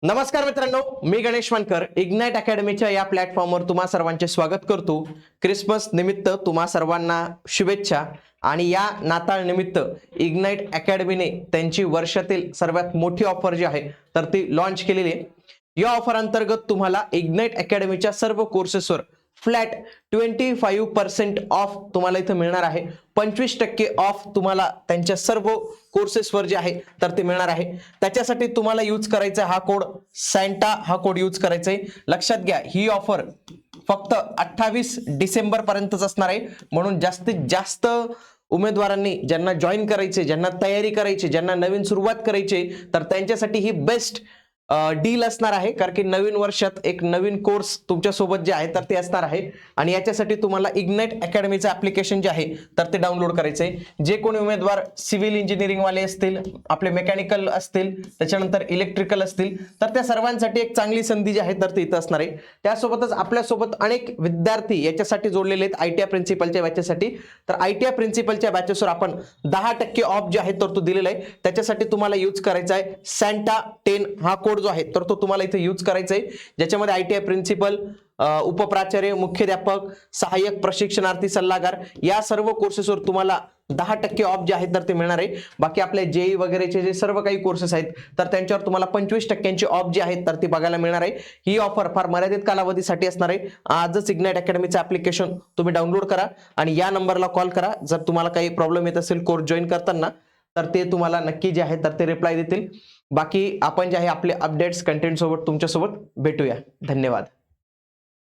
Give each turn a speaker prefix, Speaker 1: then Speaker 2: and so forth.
Speaker 1: नमस्कार मित्रांनो, मी गणेश वानकर इग्नाइट अकॅडमीच्या या प्लॅटफॉर्मवर तुम्हा सर्वांचे स्वागत करतो। क्रिसमस निमित्त तुम्हा सर्वांना शुभेच्छा। आणि या नाताळ निमित्त इग्नाइट अकॅडमीने त्यांची वर्षातील सर्वात मोठी ऑफर जी आहे तर ती लॉन्च केलेली आहे। या ऑफर अंतर्गत तुम्हाला इग्नाइट अकॅडमीच्या सर्व कोर्सेसवर फ्लॅट 25% ऑफ तुम्हाला इथे मिळणार आहे। 25% ऑफ तुम्हाला त्यांच्या सर्व कोर्सेसवर जे आहे तर ते मिळणार आहे। त्याच्यासाठी तुम्हाला यूज करायचा हा कोड सॅन्टा हा कोड यूज करायचा आहे। लक्षात घ्या, ही ऑफर फक्त 28 डिसेंबर पर्यंतच असणार आहे, म्हणून जास्तीत जास्त उमेदवारांनी ज्यांना जॉईन करायचे, ज्यांना तयारी करायची, ज्यांना नवीन सुरुवात करायची, तर त्यांच्यासाठी ही बेस्ट डील असणार आहे। कारण की नवीन वर्षात एक नवीन कोर्स तुमच्या सोबत जे आहे तर ते असणार आहे। आणि याच्यासाठी तुम्हाला इग्नाइट अकॅडमीचं ऍप्लिकेशन जे आहे तर ते डाउनलोड करायचं आहे। जे कोणी उमेदवार सिव्हिल इंजिनिअरिंग वाले असतील, आपले मेकॅनिकल असतील, त्याच्यानंतर इलेक्ट्रिकल असतील, तर त्या सर्वांसाठी एक चांगली संधी जी आहे तर ती इथं असणार आहे। त्यासोबतच आपल्यासोबत अनेक विद्यार्थी याच्यासाठी जोडलेले आहेत आयटीआय प्रिन्सिपलच्या बॅचेससाठी। तर आयटीआय प्रिन्सिपलच्या बॅचेसवर आपण 10% ऑफ जे आहे तर तो दिलेला आहे। त्याच्यासाठी तुम्हाला यूज करायचा आहे सॅन्टा 10 हा कोड जो आहे तर तो तुम्हाला इथे यूज करायचा आहे, ज्याच्यामध्ये आयटीआय प्रिन्सिपल, उपप्राचार्य, मुख्याध्यापक, सहाय्यक प्रशिक्षणार्थी सल्लागार या सर्व कोर्सेसवर तुम्हाला 10% ऑफ जे आहे तर ते मिळणार आहे। बाकी आपले जेई वगैरेचे जे सर्व काही कोर्सेस आहेत तर त्यांच्यावर तुम्हाला 25% ऑफ जे आहे तर ते बघायला मिळणार आहे। ही ऑफर फार मर्यादित कालावधीसाठी असणार आहे। आजच इग्नाइट अकॅडमीचं ऍप्लिकेशन तुम्ही डाउनलोड करा आणि या नंबरला कॉल करा जर तुम्हाला काही प्रॉब्लेम येत असेल कोर्स जॉईन करताना, तर ते तुम्हाला नक्की जे आहे तर ते रिप्लाय देतील। बाकी आपण जे आहे आपले अपडेट्स कंटेंट सोबत तुमच्या सोबत भेटूया। धन्यवाद।